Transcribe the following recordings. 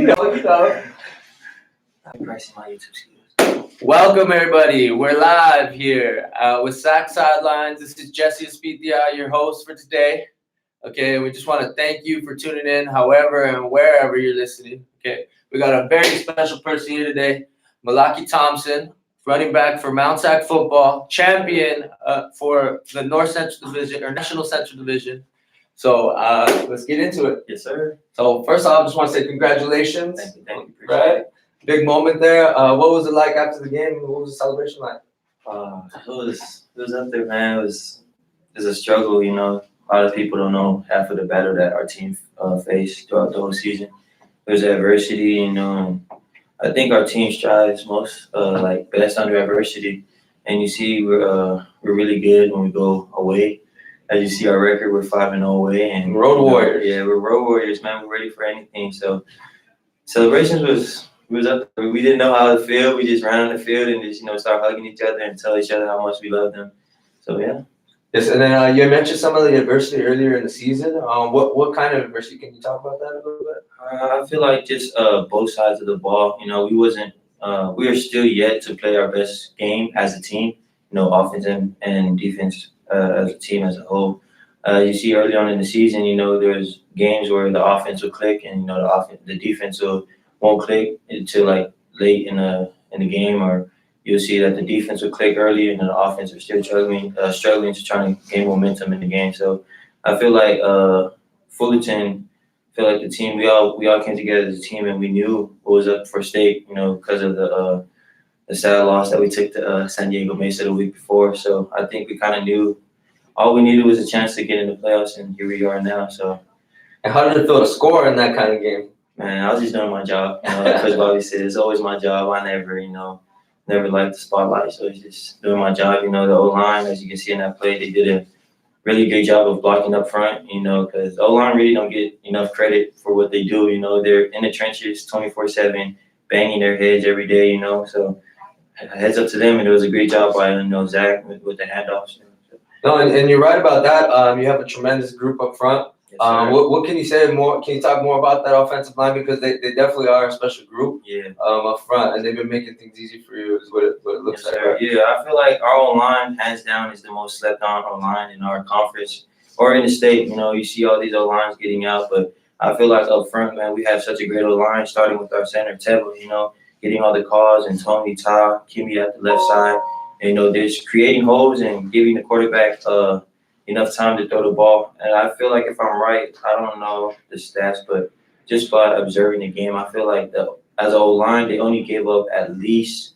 You know. I'm pricing my YouTube skills. Welcome, everybody. We're live here with SAC Sidelines. This is Jesse Speethia, your host for today. Okay, we just want to thank you for tuning in, however and wherever you're listening. Okay, we got a very special person here today, Malaki Thompson, running back for Mount SAC football, champion for the North Central Division or National Central Division. So let's get into it. Yes, sir. So first off, I just want to say congratulations. Thank you. Right? Big moment there. What was it like after the game? What was the celebration like? It was up there, man. It was a struggle, you know. A lot of people don't know half of the battle that our team faced throughout the whole season. There's adversity, you know, and I think our team strives most best under adversity. And you see, we're really good when we go away. As you see our record, we're 5-0 away, and road warriors. Yeah, we're road warriors, man. We're ready for anything. So celebrations was up there. We didn't know how to feel. We just ran on the field and just start hugging each other and tell each other how much we love them. So yeah. Yes, and then you mentioned some of the adversity earlier in the season. What kind of adversity? Can you talk about that a little bit? I feel like just both sides of the ball. You know, we are still yet to play our best game as a team. You know, offense and defense as a team as a whole. You see early on in the season, you know, there's games where the offense will click and the defense won't click until like late in the game, or you'll see that the defense will click early and the offense are still struggling to try to gain momentum in the game. So I feel like Fullerton, the team, we all came together as a team and we knew what was up for stake, you know, because of the sad loss that we took to San Diego Mesa the week before. So I think we kind of knew all we needed was a chance to get in the playoffs, and here we are now. So, and how did it feel to score in that kind of game? Man, I was just doing my job. You know, like Coach Bobby said, it's always my job. I never liked the spotlight, so it's just doing my job. You know, the O-line, as you can see in that play, they did a really good job of blocking up front, you know, because the O-line really don't get enough credit for what they do. You know, they're in the trenches 24/7, banging their heads every day, you know, so heads up to them, and it was a great job by, Zach with the handoffs. No, and you're right about that. You have a tremendous group up front. Yes, what can you say more? Can you talk more about that offensive line, because they definitely are a special group. Yeah. Up front, and they've been making things easy for you. Is what it looks like. Right? Yeah, I feel like our O-line, hands down, is the most slept on O-line in our conference or in the state. You know, you see all these O-lines getting out, but I feel like up front, man, we have such a great O-line, starting with our center Teva. You know, getting all the calls, and Tony, Ty, Kimmy at the left side. And, you know, just creating holes and giving the quarterback enough time to throw the ball. And I feel like, if I'm right, I don't know the stats, but just by observing the game, I feel like as an O-line, they only gave up at least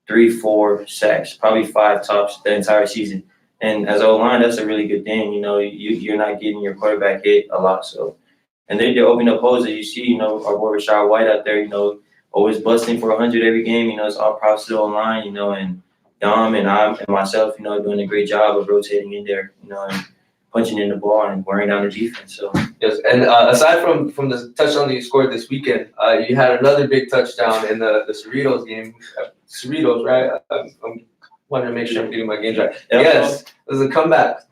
3-4 sacks, probably 5 tops the entire season. And as an O-line, that's a really good thing. You know, you're not getting your quarterback hit a lot. So, and then they're opening up holes that you see, you know, our boy Rashad White out there, you know, always busting for 100 every game. You know, it's all props to the O-line, you know, and Dom and I and myself, you know, doing a great job of rotating in there, you know, and punching in the ball and wearing down the defense. So yes, and aside from the touchdown that you scored this weekend, you had another big touchdown in the Cerritos game. Cerritos, right? I'm wanting to make sure I'm getting my games right. Yes, it was the comeback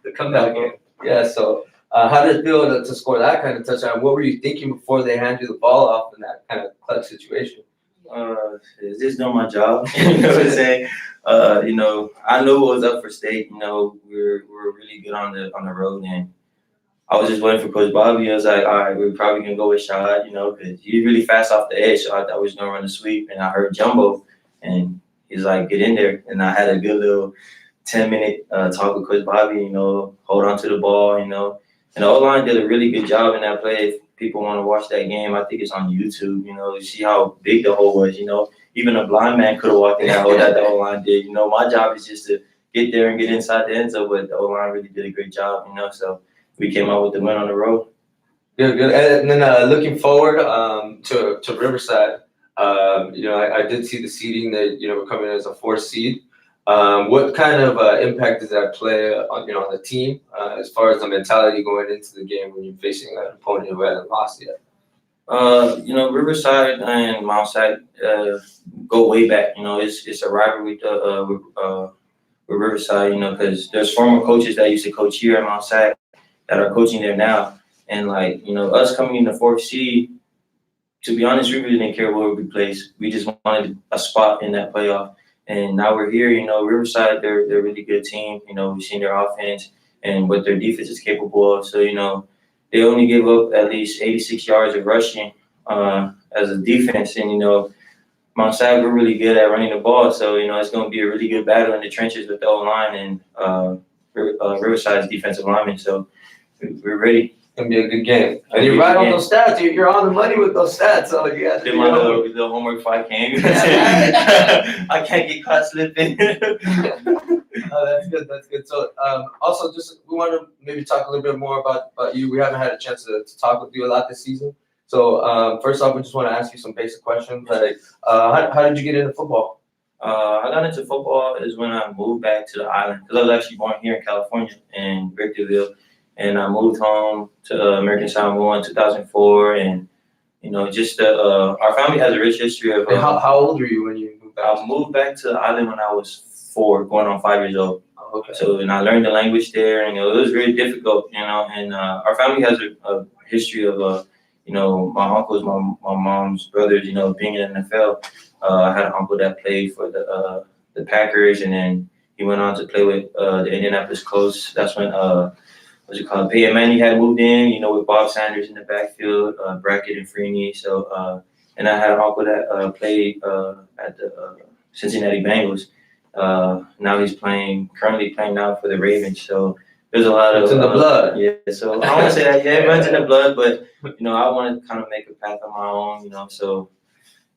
game. Yeah. So how did it feel to score that kind of touchdown? What were you thinking before they handed you the ball off in that kind of clutch situation? Just doing my job. You know what I'm saying? You know, I knew what was up for stake. You know, we're really good on the road, and I was just waiting for Coach Bobby. I was like, all right, we're probably gonna go with Shad, you know, because he's really fast off the edge. So I thought we was gonna run a sweep, and I heard Jumbo, and he's like, get in there. And I had a good little 10-minute talk with Coach Bobby. You know, hold on to the ball. You know, and the O-line did a really good job in that play. If people want to watch that game, I think it's on YouTube. You know, see how big the hole was. You know, even a blind man could have walked in that hole that the O-line did. You know, my job is just to get there and get inside the end zone, but the O-line really did a great job. You know, so we came out with the win on the road. Good. And then looking forward to Riverside, you know, I did see the seeding that, you know, we're coming in as a 4th seed. What kind of impact does that play on the team as far as the mentality going into the game when you're facing an opponent who hasn't lost yet? You know, Riverside and Mount SAC go way back. You know, it's a rivalry with Riverside. You know, because there's former coaches that used to coach here at Mount SAC that are coaching there now, and like, you know, us coming in the 4th seed, to be honest, we really didn't care where we placed. We just wanted a spot in that playoff. And now we're here. Riverside, they're a really good team. We've seen their offense and what their defense is capable of. So they only give up at least 86 yards of rushing as a defense. And Mount SAC, we're really good at running the ball. So it's going to be a really good battle in the trenches with the O-line and Riverside's defensive linemen. So we're ready. Gonna be a good game. And you're right on those stats. You're on the money with those stats. So you have to did my little homework if I can. I can't get caught slipping. That's good. That's good. So also, just we want to maybe talk a little bit more about you. We haven't had a chance to talk with you a lot this season. So first off, we just want to ask you some basic questions. Like, how did you get into football? I got into football is when I moved back to the island because I was actually born here in California in Victorville. And I moved home to American Samoa in 2004, and just our family has a rich history of. How old were you when you moved back? I moved back to the island when I was 4, going on 5 years old. Oh, okay. So and I learned the language there, and it was very difficult, And our family has a history of my uncles, my mom's brothers, being in the NFL. I had an uncle that played for the Packers, and then he went on to play with the Indianapolis Colts. That's when Peyton Manning had moved in, with Bob Sanders in the backfield, Brackett and Freeney. So, and I had an uncle that played at the Cincinnati Bengals. Now he's currently playing now for the Ravens. So there's a lot of. It's in the blood. Yeah. So I won't say that. Yeah, it runs in the blood, but I want to kind of make a path on my own. So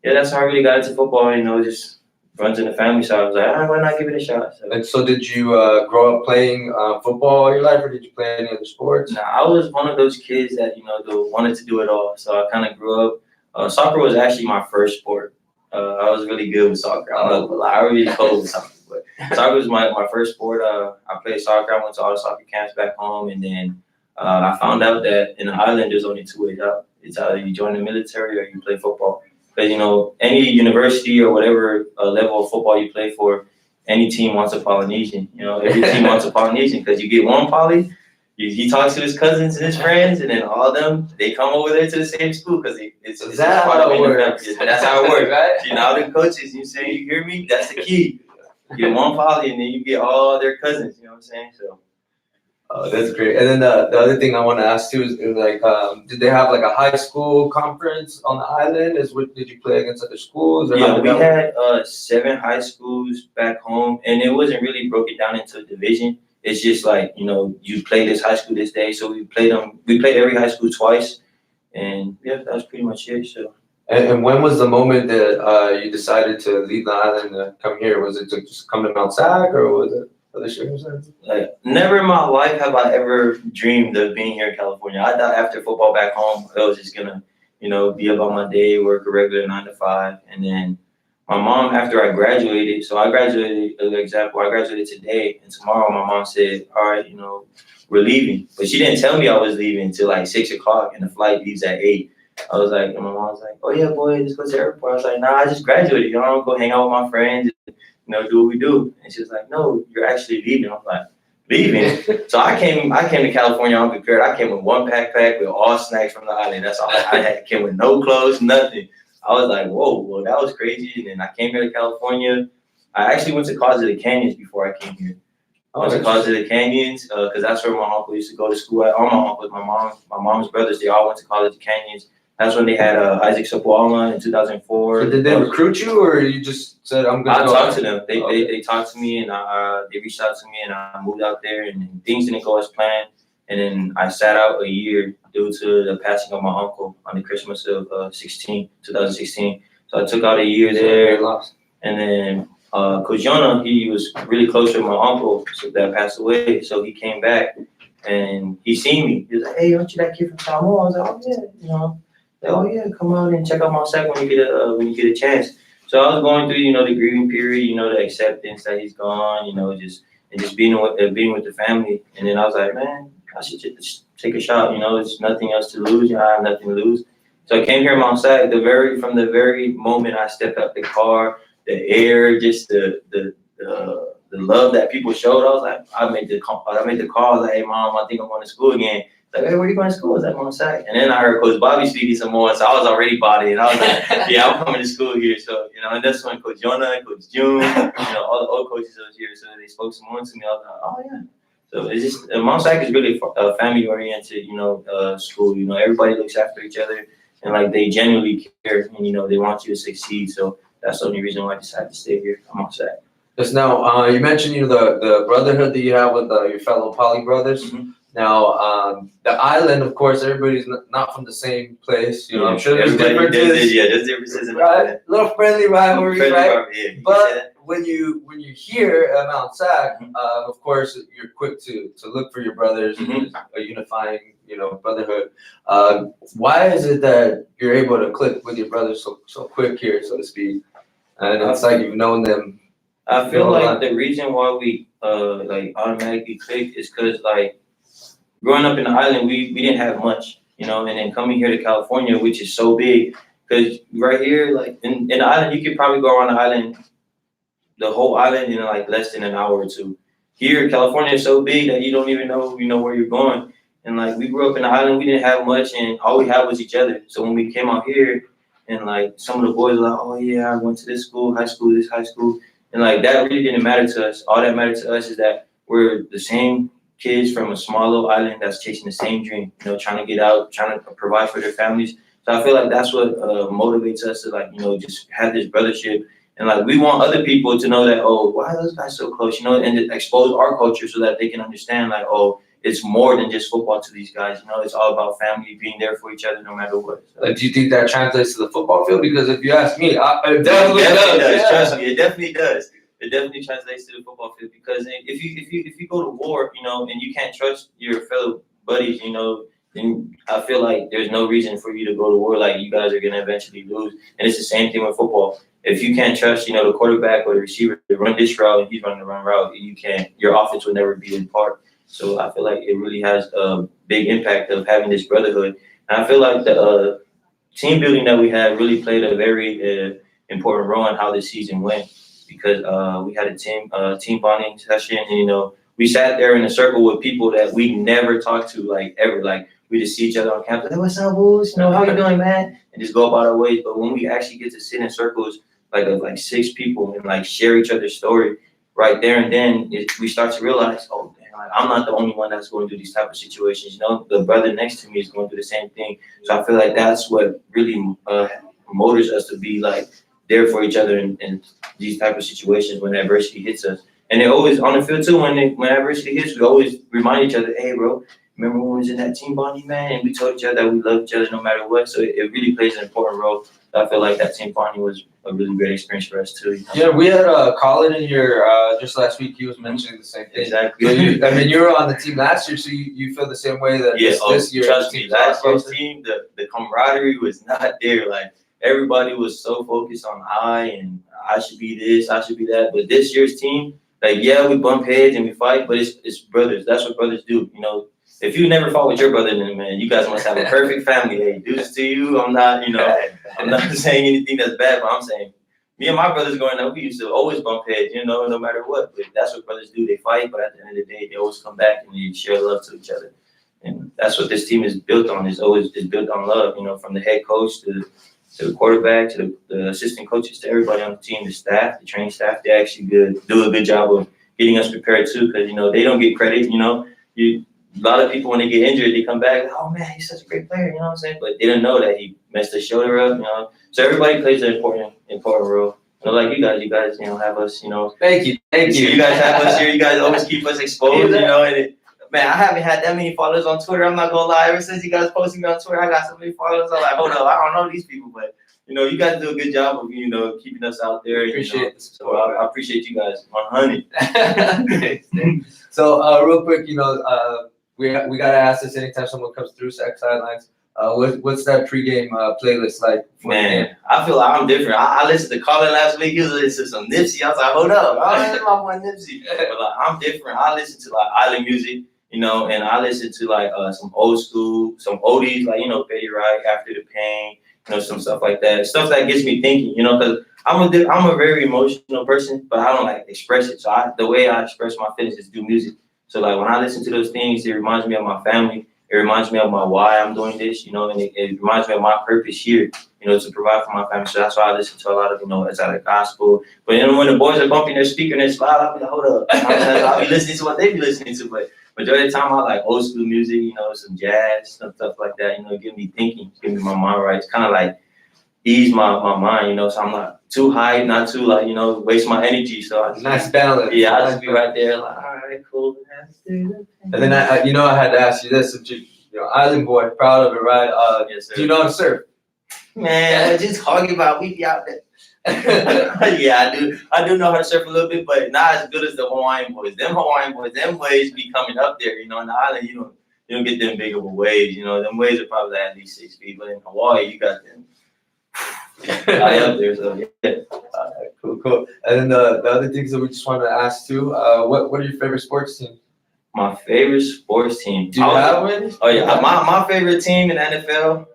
yeah, that's how I really got into football. Just runs in the family, so I was like, why not give it a shot? So did you grow up playing football all your life, or did you play any other sports? Nah, I was one of those kids that wanted to do it all. So I kind of grew up. Soccer was actually my first sport. I was really good with soccer. I was really cold with soccer, but soccer was my first sport. I played soccer. I went to all the soccer camps back home, and then I found out that in the island there's only 2 ways out. It's either you join the military or you play football. Because, any university or whatever level of football you play for, any team wants a Polynesian. Every team wants a Polynesian because you get one Poly, he talks to his cousins and his friends, and then all of them, they come over there to the same school because it's that's how it works. That's how it works, right? All the coaches, you hear me? That's the key. You get one Poly, and then you get all their cousins, you know what I'm saying? So. Oh, that's great. And then the other thing I want to ask too is like, did they have like a high school conference on the island? Did you play against other schools? Or yeah, we had 7 high schools back home, and it wasn't really broken down into a division. It's just like you play this high school this day, so we played every high school twice, and yeah, that was pretty much it. So. And when was the moment that you decided to leave the island and come here? Was it to just come to Mount SAC, or was it? Like, never in my life have I ever dreamed of being here in California. I thought after football back home, I was just gonna, be about my day, work a regular 9 to 5, and then my mom, after I graduated, so I graduated today, and tomorrow my mom said, all right, we're leaving, but she didn't tell me I was leaving until like 6 o'clock, and the flight leaves at 8. I was like, and my mom was like, oh yeah, boy, let's go to the airport. I was like, nah, I just graduated, go hang out with my friends. Do what we do. And she was like, no, you're actually leaving. I'm like, leaving? So I came to California unprepared. I came with one backpack with all snacks from the island. That's all I had. I came with no clothes, nothing. I was like, whoa, well, that was crazy. And then I came here to California. I actually went to College of the Canyons before I came here. I went to College of the Canyons because that's where my uncle used to go to school at. All my uncles, my mom's brothers, they all went to College of the Canyons. That's when they had Isaac Sopuala in 2004. So did they recruit you, or you just said, I'm going to go? I talked to them. They talked to me, and they reached out to me, and I moved out there, and things didn't go as planned. And then I sat out a year due to the passing of my uncle on the Christmas of 2016. So I took out a year there. And then Coach Yona, he was really close with my uncle that passed away. So he came back, and he seen me. He was like, hey, aren't you that kid from Samoa? I was like, oh, yeah, oh yeah, come out and check out my SAC when you get a chance. So I was going through, the grieving period, the acceptance that he's gone, just being with the family. And then I was like, man, I should just take a shot. There's nothing else to lose. I have nothing to lose. So I came here in Mount SAC. From the very moment I stepped out the car, the air, just the love that people showed. I was like, I made the call. I was like, hey mom, I think I'm going to school again. Like, hey, where you going to school? I was like, I'm on SAC. And then I heard Coach Bobby speaking some more, so I was already bought it. And I was like, yeah, I'm coming to school here. So, and that's when Coach Jonah, Coach June, all the old coaches was here. So they spoke some more to me. I was like, oh, yeah. So it's just, Mount SAC is really a family-oriented, school. Everybody looks after each other. And, like, they genuinely care. And, they want you to succeed. So that's the only reason why I decided to stay here. I'm on SAC. Just now, you mentioned, the brotherhood that you have with your fellow poly brothers. Mm-hmm. Now, the island, of course, everybody's not from the same place. I'm sure there's differences. There's differences in right? Little friendly rivalry, right? Yeah, but when you hear Mount SAC, of course, you're quick to look for your brothers and a unifying, brotherhood. Why is it that you're able to click with your brothers so quick here, so to speak? And it's like you've known them. I feel like the reason why we automatically click is because growing up in the island, we didn't have much, and then coming here to California, which is so big, because right here, in the island, you could probably go around the island, the whole island, in less than an hour or two. Here, California is so big that you don't even know, where you're going. And we grew up in the island, we didn't have much, and all we had was each other. So when we came out here, and some of the boys were like, oh yeah, I went to this school, this high school, and that really didn't matter to us. All that mattered to us is that we're the same kids from a small little island that's chasing the same dream, trying to get out, trying to provide for their families. So I feel like that's what motivates us to just have this brothership. And we want other people to know that, oh, why are those guys so close, and to expose our culture so that they can understand oh, it's more than just football to these guys. It's all about family, being there for each other no matter what. So, do you think that translates to the football field? Because if you ask me, it definitely does. Yeah. Trust me, it definitely does. It definitely translates to the football field, because if you go to war, and you can't trust your fellow buddies, then I feel like there's no reason for you to go to war. You guys are gonna eventually lose, and it's the same thing with football. If you can't trust, the quarterback or the receiver to run this route and he's running the wrong route, your offense will never be in part. So I feel like it really has a big impact of having this brotherhood, and I feel like the team building that we had really played a very important role in how this season went. Because we had a team bonding session, and we sat there in a circle with people that we never talked to ever. We just see each other on campus. Hey, what's up, Wolves? How you doing, man? And just go about our ways. But when we actually get to sit in circles of 6 people and share each other's story right there and then, we start to realize, oh, damn, I'm not the only one that's going through these type of situations. The brother next to me is going through the same thing. So I feel like that's what really motivates us to be there for each other in these type of situations when adversity hits us. And it always on the field too, when adversity hits, we always remind each other, hey bro, remember when we was in that team bonding, man, and we told each other that we love each other no matter what. So it really plays an important role. I feel like that team bonding was a really great experience for us too. Yeah, we had Colin in here just last week. He was mentioning the same thing. Exactly. You were on the team last year, so you feel the same way that this year. Trust me, last year's team, the camaraderie was not there. Everybody was so focused on and I should be this, I should be that. But this year's team, we bump heads and we fight, but it's brothers. That's what brothers do. If you never fought with your brother, then man, you guys must have a perfect family. Hey, deuce to you. I'm not, I'm not saying anything that's bad, but I'm saying me and my brothers growing up, we used to always bump heads, no matter what. But that's what brothers do. They fight, but at the end of the day, they always come back and they share love to each other. And that's what this team is built on. It's built on love, from the head coach to the quarterback, to the assistant coaches, to everybody on the team, the staff, the training staff. They actually do a good job of getting us prepared too, because they don't get credit. A lot of people when they get injured, they come back, oh man, he's such a great player, you know what I'm saying? But they didn't know that he messed his shoulder up, So everybody plays an important role. Like you guys, have us, Thank you. You guys have us here. You guys always keep us exposed, and man, I haven't had that many followers on Twitter. I'm not gonna lie. Ever since you guys posted me on Twitter, I got so many followers. I'm like, hold up, I don't know these people, but you guys do a good job of keeping us out there. Appreciate it. So I appreciate you guys 100. So real quick, we gotta ask this anytime someone comes through SAC Sidelines. What's that pregame playlist like? Man, I feel like I'm different. I listened to Colin last week. He was listening to some Nipsey. I was like, hold up, I listen to my boy Nipsey. But I'm different. I listen to island music, and I listen to some old school, some oldies, Betty Wright, After the Pain, some stuff like that. Stuff that gets me thinking, because I'm a very emotional person, but I don't express it. So the way I express my feelings is through music. So when I listen to those things, it reminds me of my family. It reminds me of my why I'm doing this, you know, and it reminds me of my purpose here, you know, to provide for my family. So that's why I listen to a lot of, you know, exotic gospel. But then when the boys are bumping their speaker and it's loud, I'll be like, hold up. I'll be listening to what they be listening to. But majority of the time, I like old school music, you know, some jazz, stuff like that, you know, get me thinking, get me my mind right. It's kind of like ease my mind, you know, so I'm not too high, not too like, you know, waste my energy. So I just, Nice balance. yeah, I'll just be right there like, all right, cool. And then I you know, I had to ask you this, since you know, island boy, proud of it, right? Yes, sir. Do you know how to surf? Man, just talking about we be out there. Yeah, I do know how to surf a little bit, but not as good as the Hawaiian boys. Them Hawaiian boys, them waves be coming up there, you know, in the island, you don't get them big of a waves, you know, them waves are probably at least 6 feet, but in Hawaii, you got them high up there, so yeah. Cool. And then the other things that we just wanted to ask too, what are your favorite sports teams? My favorite sports team. Do you have one? Oh yeah, my favorite team in the NFL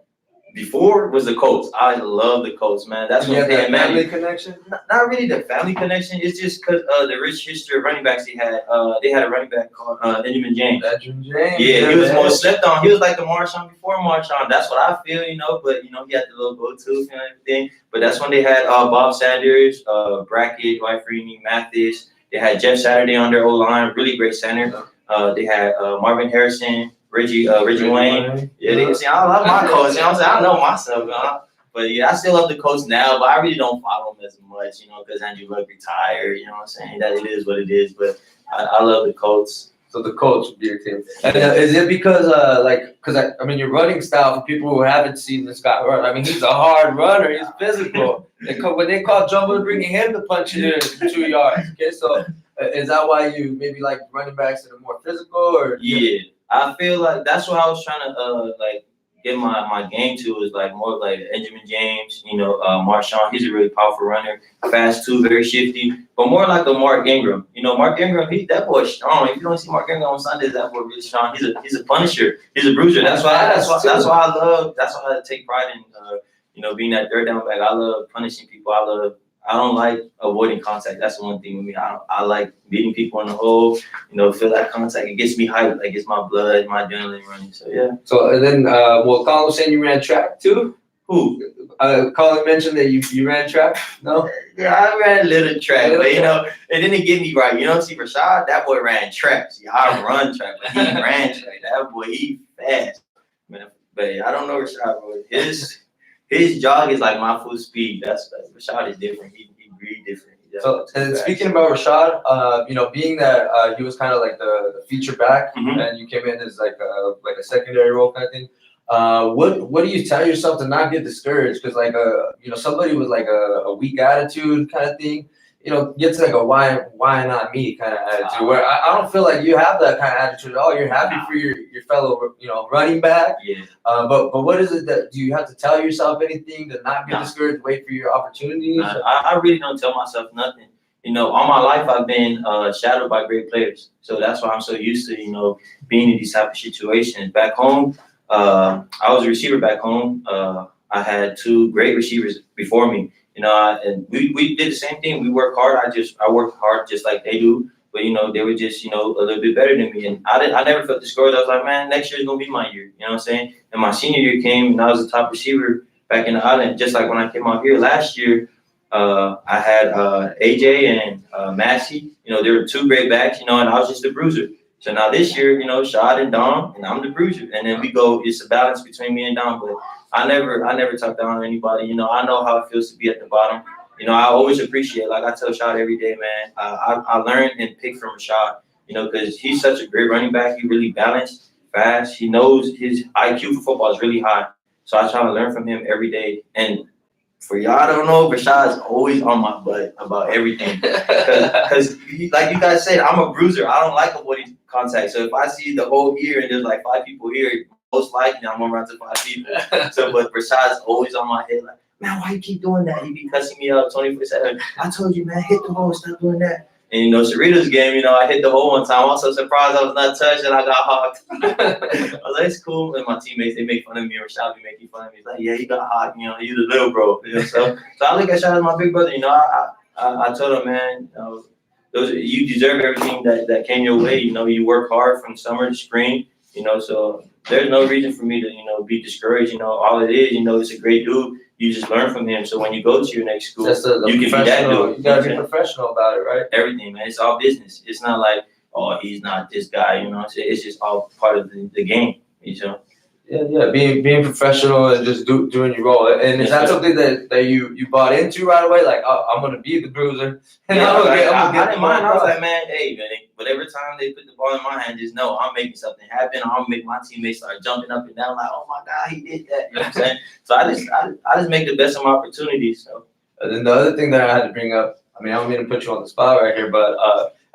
before was the Colts. I love the Colts, man. That's what that family connection? Not really the family connection. It's just because the rich history of running backs they had a running back called Benjamin James. Benjamin James. Yeah, he was more slept on. He was like the Marshawn before Marshawn. That's what I feel, you know. But you know, he had the little go-to and everything. But that's when they had Bob Sanders, Brackett, Dwight Freeney, Mathis. They had Jeff Saturday on their O-line, really great center. They had Marvin Harrison, Reggie Wayne. Yeah, I love my Colts. You know what I'm saying? I know myself, man. But yeah, I still love the Colts now, but I really don't follow them as much, you know, because Andrew Luck retired. You know what I'm saying? That it is what it is. But I love the Colts. So the Colts would be your team. And is it because I mean, your running style, for people who haven't seen this guy run, I mean, he's a hard runner. He's physical. When they call Jumbo, bringing him to punch it in 2 yards. Okay, so is that why you maybe like running backs that are more physical? Or yeah, I feel like that's what I was trying to get my game to, is like more like Benjamin James, you know, Marshawn. He's a really powerful runner, fast too, very shifty, but more like a Mark Ingram. You know, Mark Ingram, that boy's strong. If you don't see Mark Ingram on Sundays, that boy really strong. He's a punisher. He's a bruiser. That's why I take pride in you know, being that third down back. I love punishing people. I don't like avoiding contact. That's the one thing with me. I like beating people in the hole. You know, feel that contact. It gets me hyped. Like, gets my blood, my adrenaline running. So yeah. So and then, Colin was saying you ran track too. Who? Colin mentioned that you ran track. No. Yeah, I ran a little track, but you know, it didn't get me right. You know, see Rashad, that boy ran track. See, I run track, but he ran track. That boy, he fast. Man, but I don't know Rashad, bro. His jog is like my full speed. Rashad is different. He breathes different. So, and speaking about Rashad, you know, being that he was kind of like the feature back, and you came in as like a secondary role kind of thing. What do you tell yourself to not get discouraged? Because like you know, somebody with like a weak attitude kind of thing, you know, gets like a why not me kind of attitude. Where I don't feel like you have that kind of attitude at all. You're happy for your fellow, you know, running back. Yeah. But what is it that do you have to tell yourself anything to not get discouraged? Wait for your opportunities. I really don't tell myself nothing. You know, all my life I've been shadowed by great players, so that's why I'm so used to, you know, being in these type of situations. Back home, I was a receiver back home. I had 2 great receivers before me. You know, and we did the same thing. We worked hard. I worked hard just like they do. But, you know, they were just, you know, a little bit better than me. And I never felt discouraged. I was like, man, next year is going to be my year. You know what I'm saying? And my senior year came, and I was the top receiver back in the island. Just like when I came out here last year, I had AJ and Massey. You know, they were 2 great backs, you know, and I was just the bruiser. So now this year, you know, Shad and Dom, and I'm the bruiser. And then we go, it's a balance between me and Dom. But I never talk down on anybody. You know, I know how it feels to be at the bottom. You know, I always appreciate, like I tell Shad every day, man, I learn and pick from Rashad, you know, because he's such a great running back. He really balanced, fast. He knows his IQ for football is really high. So I try to learn from him every day. And for y'all don't know, Rashad's always on my butt about everything. Because like you guys said, I'm a bruiser. I don't like avoiding contact. So if I see the whole here and there's like 5 people here, most likely I'm gonna run to 5 people. So, but Rashad's always on my head, like, man, why you keep doing that? He be cussing me up 24/7. I told you, man, hit the hole, stop doing that. And you know, Sarita's game, you know, I hit the hole one time. I was so surprised I was not touched and I got hogged. I was like, it's cool. And my teammates, they make fun of me, or Rashad be making fun of me. He's like, yeah, you got hogged, you know, you the little bro. You know, so I look at Rashad as my big brother. You know, I told him, man, you know, you deserve everything that came your way. You know, you work hard from summer to spring. You know, so there's no reason for me to, you know, be discouraged. You know, all it is, you know, it's a great dude. You just learn from him. So when you go to your next school, you can be that dude. You gotta be professional about it, right? Everything, man. It's all business. It's not like, oh, he's not this guy. You know, it's just all part of the game. You know. Yeah. Being professional and just doing your role. And is that something that you bought into right away? Like, oh, I'm gonna be the bruiser. And Yeah, I didn't mind. I was like, man, hey, man. But every time they put the ball in my hand, just know I'm making something happen. I'm gonna make my teammates start jumping up and down, like, oh my God, he did that. You know what I'm saying? So I just make the best of my opportunities. So. And then the other thing that I had to bring up, I mean, I don't mean to put you on the spot right here, but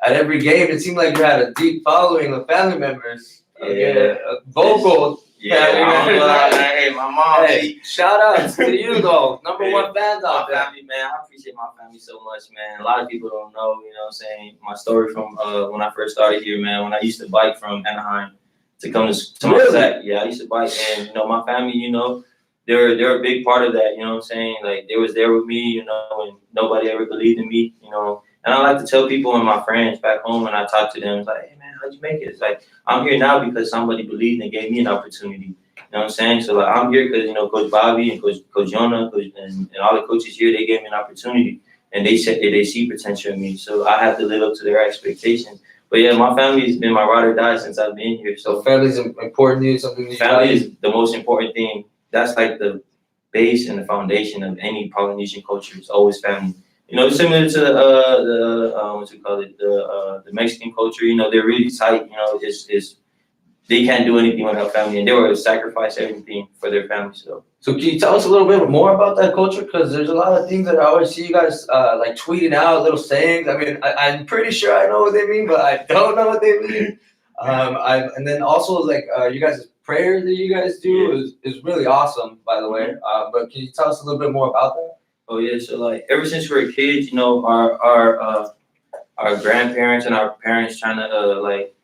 at every game, it seemed like you had a deep following of family members. Yeah. Vocal. Yeah, hey, my mom. Hey, shout out to you though, number one fans out there. Family, man, I appreciate my family so much, man. A lot of people don't know, you know what I'm saying, my story from when I first started here, man. When I used to bike from Anaheim to come to my SAC. Yeah, I used to bike, and you know, my family, you know, they're a big part of that, you know what I'm saying? Like, they was there with me, you know, and nobody ever believed in me, you know. And I like to tell people and my friends back home when I talk to them, it's like, hey man, how'd you make it? It's like, I'm here now because somebody believed and gave me an opportunity. You know what I'm saying? So like, I'm here because, you know, Coach Bobby and Coach Yona and all the coaches here, they gave me an opportunity, and they said they see potential in me. So I have to live up to their expectations. But yeah, my family has been my ride or die since I've been here. So family's important to you, something that family is the most important thing. That's like the base and the foundation of any Polynesian culture. It's always family. You know, similar to the Mexican culture. You know, they're really tight. You know, it's they can't do anything without family, and they will sacrifice everything for their family. So can you tell us a little bit more about that culture? Because there's a lot of things that I always see you guys like tweeting out, little sayings. I mean, I'm pretty sure I know what they mean, but I don't know what they mean. And then also like you guys' prayers that you guys do is really awesome, by the way. But can you tell us a little bit more about that? Oh yeah, so like ever since we were kids, you know, our grandparents and our parents trying to like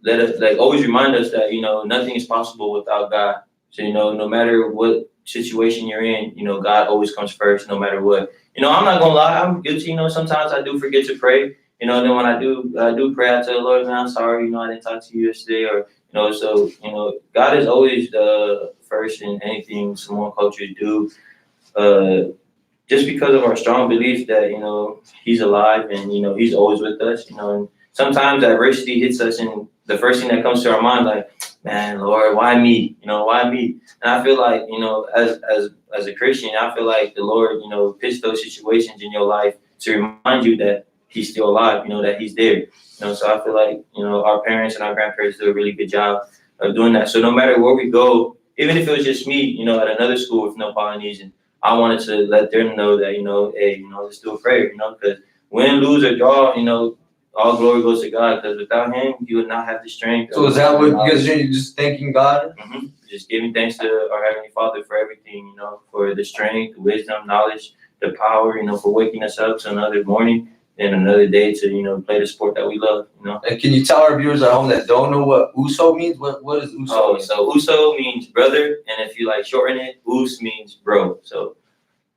let us, like, always remind us that, you know, nothing is possible without God. So, you know, no matter what situation you're in, you know, God always comes first, no matter what. You know, I'm not gonna lie, I'm guilty. You know, sometimes I do forget to pray. You know, and then when I do pray, I tell the Lord, man, I'm sorry. You know, I didn't talk to you yesterday, or you know, so you know, God is always the first in anything Samoan cultures do. Just because of our strong belief that, you know, He's alive and, you know, He's always with us, you know. And sometimes adversity hits us, and the first thing that comes to our mind, like, man, Lord, why me? You know, why me? And I feel like, you know, as a Christian, I feel like the Lord, you know, puts those situations in your life to remind you that He's still alive, you know, that He's there. You know, so I feel like, you know, our parents and our grandparents do a really good job of doing that. So no matter where we go, even if it was just me, you know, at another school with no Polynesian, I wanted to let them know that, you know, hey, you know, let's do a prayer, you know, because win, lose, or draw, you know, all glory goes to God, because without Him, you would not have the strength. So is that what you guys are just thanking God? Mm-hmm. Just giving thanks to our Heavenly Father for everything, you know, for the strength, the wisdom, knowledge, the power, you know, for waking us up to another morning and another day to, you know, play the sport that we love, you know. And can you tell our viewers at home that don't know what USO means? What does USO mean? So USO means brother, and if you like shorten it, US means bro. So,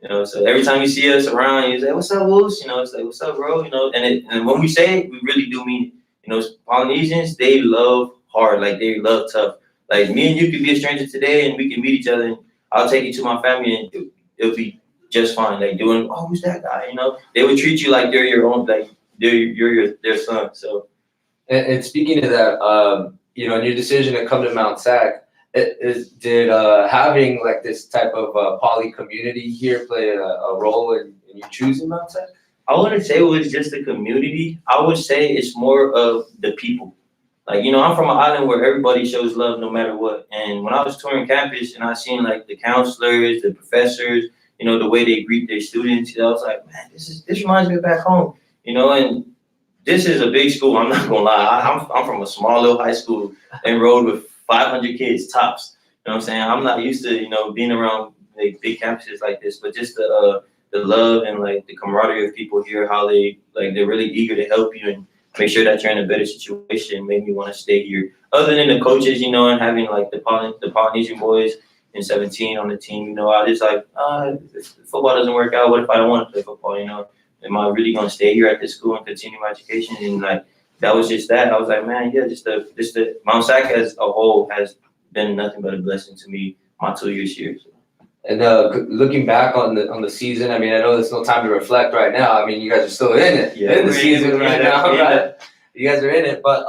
you know, so every time you see us around, you say, what's up, Us? You know, it's like, what's up, bro? You know, and when we say it, we really do mean it. You know, Polynesians, they love hard, like they love tough. Like me and you could be a stranger today and we can meet each other, and I'll take you to my family and it'll be just fine. Like doing, oh, who's that guy? You know, they would treat you like they're your own, like you're their son. So. And speaking of that, you know, in your decision to come to Mount SAC, did having like this type of poly community here play a role in you choosing Mount SAC? I wouldn't say it was just the community. I would say it's more of the people. Like, you know, I'm from an island where everybody shows love no matter what. And when I was touring campus and I seen like the counselors, the professors, you know, the way they greet their students, you know, I was like, man, this reminds me of back home, you know. And this is a big school. I'm not gonna lie. I'm from a small little high school enrolled with 500 kids tops. You know what I'm saying? I'm not used to, you know, being around like big campuses like this, but just the love and like the camaraderie of people here, how they're really eager to help you and make sure that you're in a better situation, made me want to stay here. Other than the coaches, you know, and having like the Polynesian boys in 17 on the team, you know, I just like, if football doesn't work out, what if I don't want to play football? You know, am I really gonna stay here at this school and continue my education? And like, that was just that. I was like, man, yeah, just the Mount SAC as a whole has been nothing but a blessing to me my 2 years here. So. And looking back on the season, I mean, I know there's no time to reflect right now. I mean, you guys are still in it, in the season right now, right? You guys are in it. But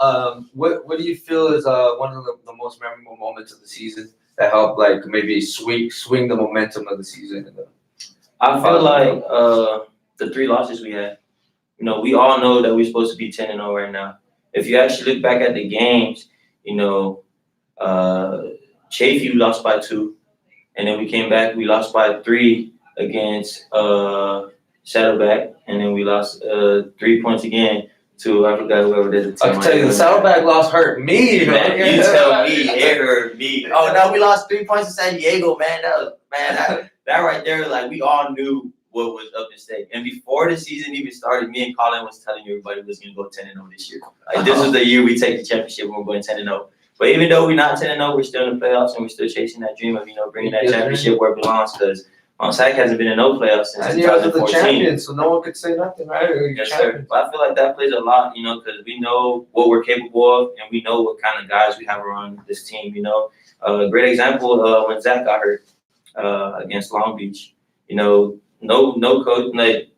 what do you feel is one of the most memorable moments of the season that helped, like, maybe swing the momentum of the season? I feel like the 3 losses we had. You know, we all know that we're supposed to be 10-0 right now. If you actually look back at the games, you know, Chafee lost by 2, and then we came back. We lost by 3 against Saddleback, and then we lost 3 points again to I forgot whoever did it. I can tell you, the Saddleback loss hurt me. Man, you tell me it hurt me. Oh no, we lost 3 points to San Diego, man. That right there, like we all knew what was up at stake. And before the season even started, me and Colin was telling everybody we was gonna go 10-0 this year. Like this was the year we take the championship and we're going 10-0. But even though we're not 10-0, we're still in the playoffs and we're still chasing that dream of, you know, bringing that championship where it belongs, because Mount SAC hasn't been in no playoffs since 2014. You guys are the champions, so no one could say nothing, right? Yes, sir. But I feel like that plays a lot, you know, because we know what we're capable of and we know what kind of guys we have around this team, you know. A great example when Zach got hurt against Long Beach, you know, no coach, like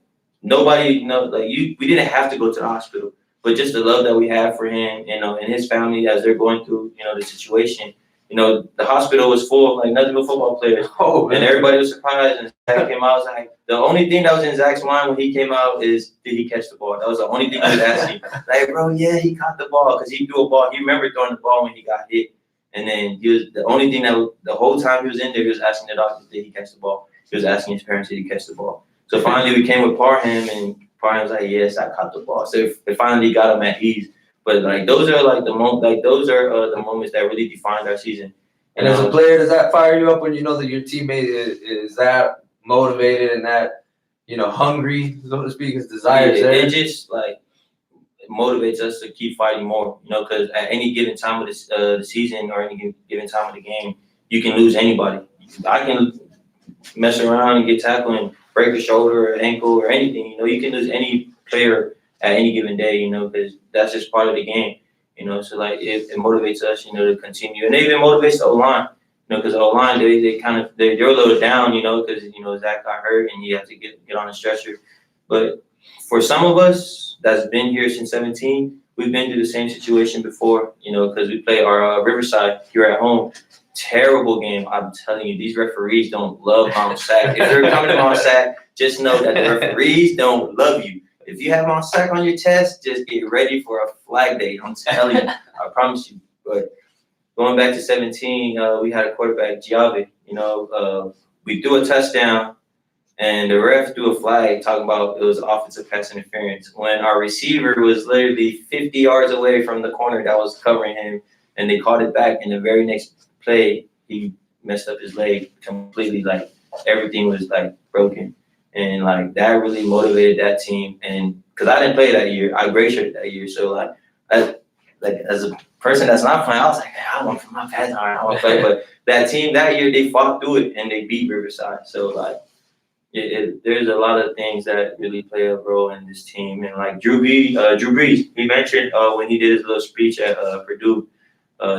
nobody, you know, like we didn't have to go to the hospital, but just the love that we have for him, you know, and his family as they're going through, you know, the situation. You know, the hospital was full of like nothing but football players. Oh, and everybody was surprised. And Zach came out. I was like, the only thing that was in Zach's mind when he came out is, did he catch the ball? That was the only thing he was asking. Like, bro, yeah, he caught the ball because he threw a ball. He remembered throwing the ball when he got hit. And then he was the only thing that the whole time he was in there, he was asking the doctor, did he catch the ball? He was asking his parents, did he catch the ball? So finally we came with Parham, and Parham was like, yes, I caught the ball. So it finally got him at ease. But like those are like the moments that really defined our season. And as a player, does that fire you up when you know that your teammate is that motivated and that, you know, hungry, so to speak, his desires there? It just like motivates us to keep fighting more, you know, because at any given time of the season or any given time of the game, you can lose anybody. I can mess around and get tackled and break a shoulder or ankle or anything. You know, you can lose any player at any given day, you know, because that's just part of the game. You know, so like it motivates us, you know, to continue, and it even motivates the O-line, you know, because the O-line they're a little down, you know, because you know Zach got hurt and you have to get on a stretcher. But for some of us that's been here since 17, we've been through the same situation before, you know, because we play our Riverside here at home. Terrible game, I'm telling you. These referees don't love Mount SAC. If you're coming to Mount SAC, just know that the referees don't love you. If you have Mount SAC on your chest, just get ready for a flag day. I'm telling you, I promise you. But going back to 17, we had a quarterback, Giave. You know, we threw a touchdown, and the ref threw a flag talking about it was offensive pass interference when our receiver was literally 50 yards away from the corner that was covering him, and they called it back. And the very next play, he messed up his leg completely. Like everything was like broken. And like that really motivated that team, and because I didn't play that year, I grade-shirted that year. So like as a person that's not playing, I was like, man, I want to put my pads on, I want to play. But that team that year, they fought through it and they beat Riverside. So like, there's a lot of things that really play a role in this team. And like Drew Brees, he mentioned when he did his little speech at Purdue,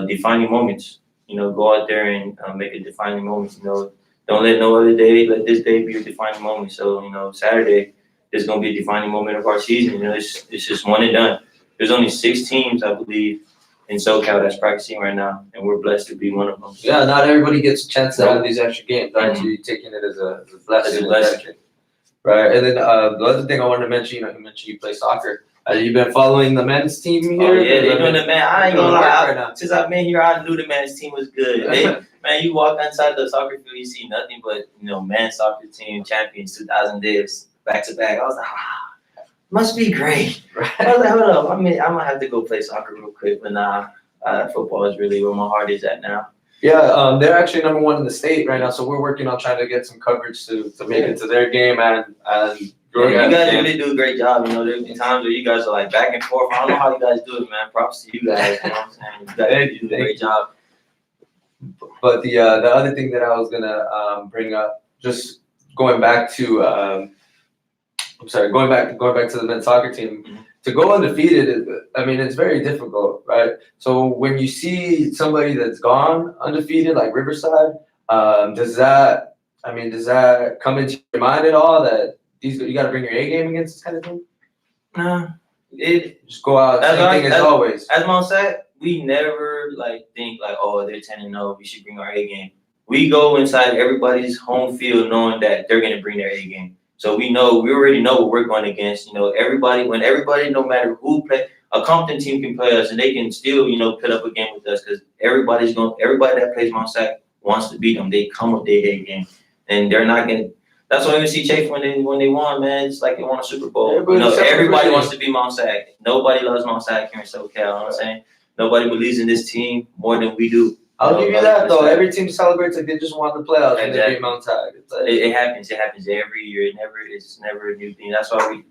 defining moments. You know, go out there and make a defining moment. You know. Don't let no other day, let this day be a defining moment. So, you know, Saturday is going to be a defining moment of our season. You know, it's just one and done. There's only 6 teams, I believe, in SoCal that's practicing right now, and we're blessed to be one of them. Yeah, not everybody gets a chance to have these extra games. Right? So you're taking it as a blessing. Right. And then the other thing I wanted to mention, you know, you mentioned you play soccer. You've been following the men's team here? Oh, yeah, they're doing the man. I ain't gonna lie. Since I've been here, I knew the men's team was good. Man, you walk inside the soccer field, you see nothing but, you know, men's soccer team champions, 2,000 days, back to back. I was like, must be great. Right. I was like, hold up. I mean, I'm gonna have to go play soccer real quick, but nah, football is really where my heart is at now. Yeah, they're actually number 1 in the state right now, so we're working on trying to get some coverage to make it to their game and you guys really do a great job. You know, there's been times where you guys are like back and forth. I don't know how you guys do it, man. Props to you guys. You know what I'm saying? You guys do a great job. But the other thing that I was gonna bring up, just going back to I'm sorry, going back to the men's soccer team, to go undefeated, I mean, it's very difficult, right? So when you see somebody that's gone undefeated, like Riverside, does that come into your mind at all that you got to bring your A game against this kind of thing? Nah, it Just go out, same thing as always. As Mount SAC, we never think oh, they're 10-0, we should bring our A game. We go inside everybody's home field knowing that they're gonna bring their A game. So we already know what we're going against. You know, everybody, no matter who play, a Compton team can play us and they can still, put up a game with us because everybody that plays Mount SAC wants to beat them. They come with their A game, and they're not gonna. That's why we see Chase when they won, man. It's like they won a Super Bowl. Everybody wants to be Mount SAC. Nobody loves Mount SAC here in SoCal. You know what I'm saying? Nobody believes in this team more than we do. I'll give you that though. Every team celebrates like they just won the playoffs and they beat Mount SAC. It happens. It happens every year. It's never a new thing. That's why we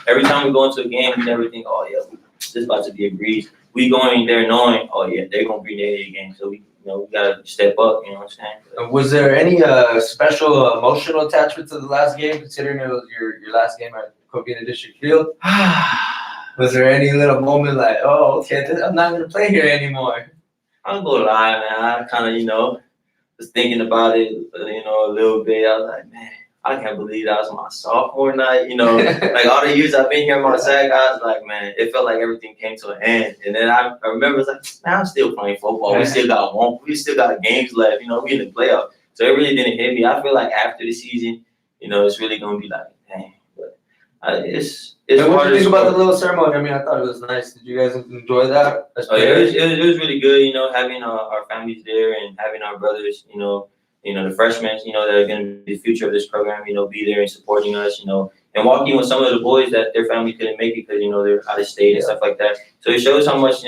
every time we go into a game, we never think, oh yeah, this is about to be a breeze. We going there knowing, oh yeah, they're gonna bring their A game. So we gotta step up. You know what I'm saying? Was there any special emotional attachment to the last game, considering it was your last game at Covina District Field? Was there any little moment like, oh, okay, I'm not gonna play here anymore? I'm gonna lie, man. I kind of, was thinking about it, a little bit. I was like, man, I can't believe that was my sophomore night. Like all the years I've been here in Mount SAC, I was like, man, it felt like everything came to an end. And then I remember, it's like, man, I'm still playing football. We still got games left. We in the playoffs. So it really didn't hit me. I feel like after the season, it's really gonna be like, dang. But it's what do you think about the little ceremony? I mean, I thought it was nice. Did you guys enjoy that? Oh yeah, it was really good. Having our families there and having our brothers, the freshmen, that are going to be the future of this program, be there and supporting us, and walking with some of the boys that their family couldn't make it because they're out of state and stuff like that. So it shows how much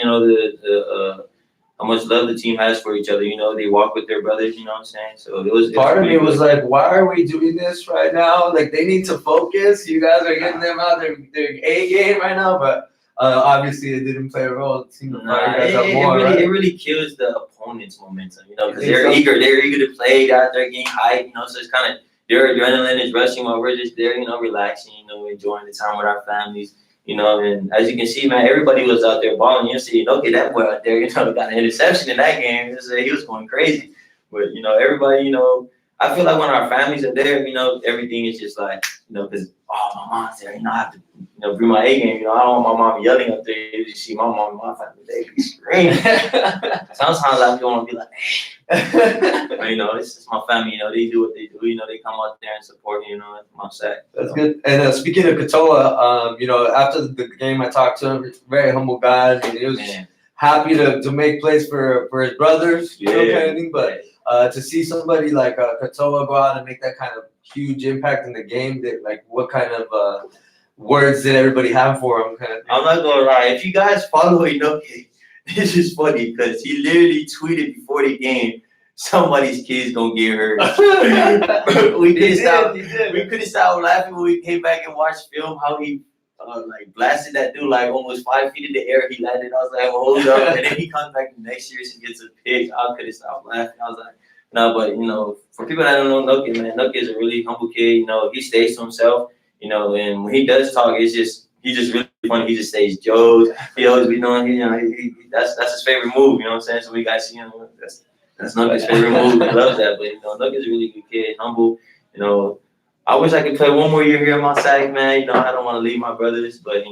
how much love the team has for each other. They walk with their brothers. You know what I'm saying? So it was. Part of me was like, why are we doing this right now? Like they need to focus. You guys are getting them out their A game right now, but obviously it didn't play a role. It really kills the opponent's momentum. Because they're eager to play. They're getting hyped. So it's kind of their adrenaline is rushing while we're just there. Relaxing. Enjoying the time with our families. And as you can see, man, everybody was out there balling. You see, okay, that boy out there, got an interception in that game. He was going crazy. But, everybody, I feel like when our families are there, everything is just like, because, oh, my mom's there, I have to, bring my A game. I don't want my mom yelling up there. You see my mom and my family, they be screaming. Sometimes I want to be like, hey. But, this is my family, they do what they do. They come out there and support, my SAC. That's good. And speaking of Katoa, after the game, I talked to him. Very humble guy. I mean, he was happy to make plays for his brothers, kind of thing. But to see somebody like Katoa go out and make that kind of huge impact in the game, what kind of words did everybody have for him? Kind of thing? I'm not gonna lie. If you guys follow Inoki, this is funny because he literally tweeted before the game, somebody's kid's gonna get hurt. We couldn't stop laughing when we came back and watched film how he blasted that dude almost 5 feet in the air. He landed. I was like, hold up. And then he comes back the next year and gets a pick. I couldn't stop laughing. I was like, no, but for people that don't know Noki, man, Noki is a really humble kid. He stays to himself. And when he does talk, he's just really funny. He just says jokes. He always be doing, that's his favorite move. You know what I'm saying? So we got to see him. That's Noki's favorite move. He loves that. But Noki's a really good kid, humble. I wish I could play one more year here in Mount SAC, man. I don't want to leave my brothers, but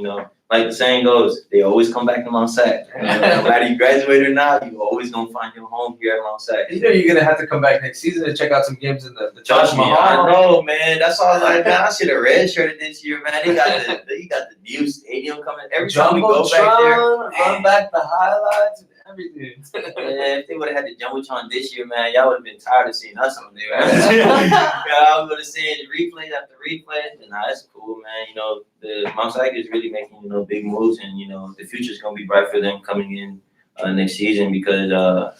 like the saying goes, they always come back to Mount SAC. No matter you graduate or not, you always gonna find your home here at Mount SAC. You're gonna have to come back next season to check out some games in the Trust me, I know, man. That's all I was like, man. I should have redshirted this year, man. They got the new stadium coming. Every time we go back there, run back the highlights. Everything. Man, if they would have had the Jumbotron this year, man, y'all would have been tired of seeing us on there. I was gonna say replay after replay, and that's cool, man. The Mount SAC is really making big moves, and the future is gonna be bright for them coming in next season because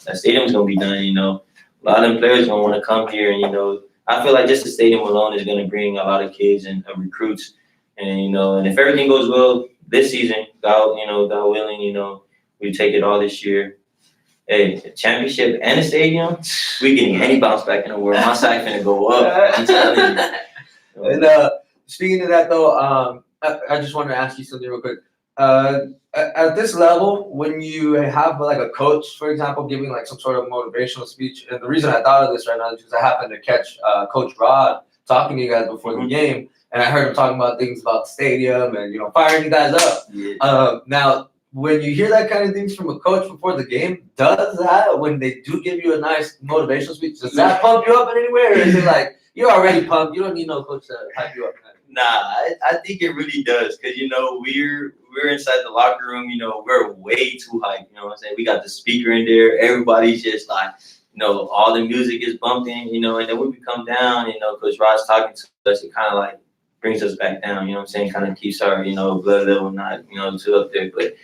that stadium's gonna be done. A lot of them players gonna want to come here, and I feel like just the stadium alone is gonna bring a lot of kids and recruits, and and if everything goes well this season, God willing, we take it all this year. Hey, the championship and the stadium, we getting any bounce back in the world. My SAC finna go up. I'm telling you. And speaking of that though, I just wanted to ask you something real quick. At this level, when you have like a coach, for example, giving like some sort of motivational speech, and the reason I thought of this right now is because I happened to catch Coach Rod talking to you guys before the game, and I heard him talking about things about the stadium and firing you guys up. Yeah. Now, when you hear that kind of things from a coach before the game, does that, when they do give you a nice motivational speech, does that pump you up in any way, or is it like you're already pumped, you don't need no coach to hype you up? Nah, I think it really does, because we're inside the locker room. We're way too hyped. You know what I'm saying? We got the speaker in there. Everybody's just like, all the music is bumping. And then when we come down, Coach Rod's talking to us, it kind of like brings us back down. You know what I'm saying? Kind of keeps our blood level not too up there. But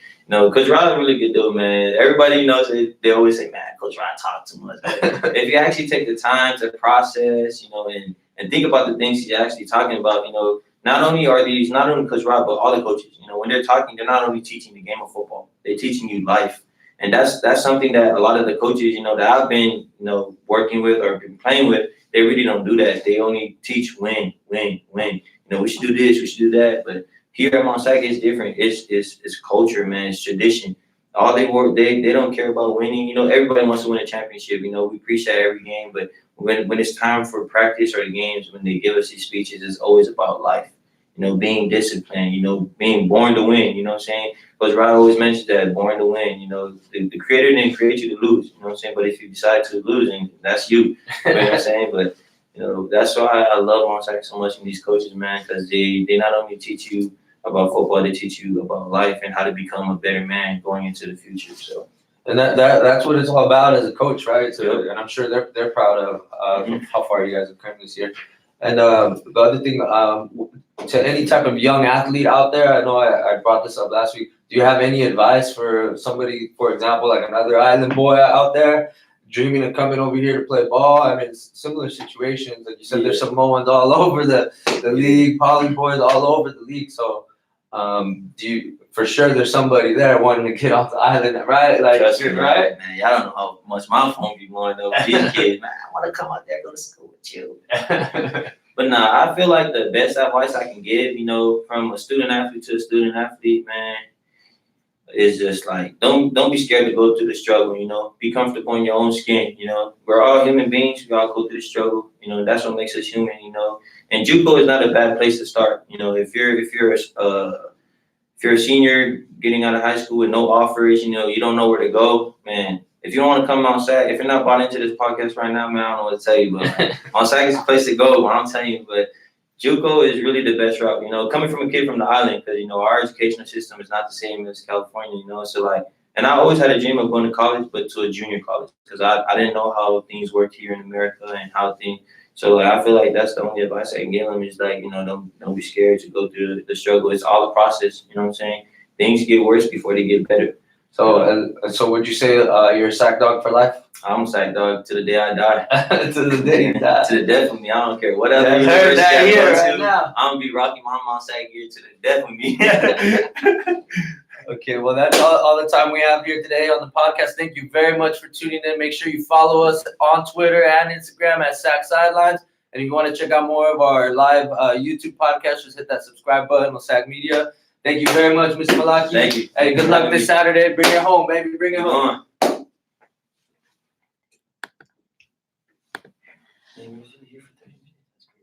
Coach Rod's a really good dude, man. Everybody knows it. They always say, man, Coach Rod talk too much. But if you actually take the time to process, and think about the things he's actually talking about, not only Coach Rod, but all the coaches, when they're talking, they're not only teaching the game of football, they're teaching you life. And that's something that a lot of the coaches, that I've been, working with or been playing with, they really don't do that. They only teach win. We should do this, we should do that. But here at Mount SAC, it's different. It's culture, man. It's tradition. All they don't care about winning. Everybody wants to win a championship. We preach that every game, but when it's time for practice or the games, when they give us these speeches, it's always about life. Being disciplined, being born to win, you know what I'm saying? Because Rod always mentions that, born to win, the creator didn't create you to lose, you know what I'm saying? But if you decide to lose, then that's you know what I'm saying? But, that's why I love Mount SAC so much in these coaches, man, because they not only teach you about football, they teach you about life and how to become a better man going into the future, so. And that's what it's all about as a coach, right? So, and I'm sure they're proud of how far you guys have come this year. And the other thing, to any type of young athlete out there, I know I brought this up last week. Do you have any advice for somebody, for example, like another island boy out there dreaming of coming over here to play ball? I mean, it's similar situations. Like you said, there's Samoans all over the league, poly boys all over the league. So, for sure there's somebody there wanting to get off the island, right? Like, trust me, right? Man, y'all don't know how much my phone be going over these kids. Man, I want to come out there, go to school with you. But nah, I feel like the best advice I can give, from a student athlete to a student athlete, man, is just like, don't be scared to go through the struggle, be comfortable in your own skin, We're all human beings, we all go through the struggle, that's what makes us human, And JUCO is not a bad place to start, if you're a senior getting out of high school with no offers, you don't know where to go, man. If you don't want to come Mount SAC, if you're not bought into this podcast right now, man, I don't know what to tell you, but Mount SAC is the place to go, I'm telling you. But JUCO is really the best route, coming from a kid from the island, because, our educational system is not the same as California, so like, and I always had a dream of going to college, but to a junior college, because I didn't know how things worked here in America and how things. So like, I feel like that's the only advice I can give them is like, don't be scared to go through the struggle. It's all a process, you know what I'm saying? Things get worse before they get better. So, so would you say you're a SAC dog for life? I'm a SAC dog to the day I die. To the day you die. To the death of me. I don't care. Whatever I heard that here right now. I'm going to be rocking my Mount SAC gear to the death of me. Okay, well, that's all the time we have here today on the podcast. Thank you very much for tuning in. Make sure you follow us on Twitter and Instagram at SAC Sidelines. And if you want to check out more of our live YouTube podcast, just hit that subscribe button on SAC Media. Thank you very much, Mr. Malaki. Thank you. Hey, good luck this Saturday. Bring it home, baby. Bring it home.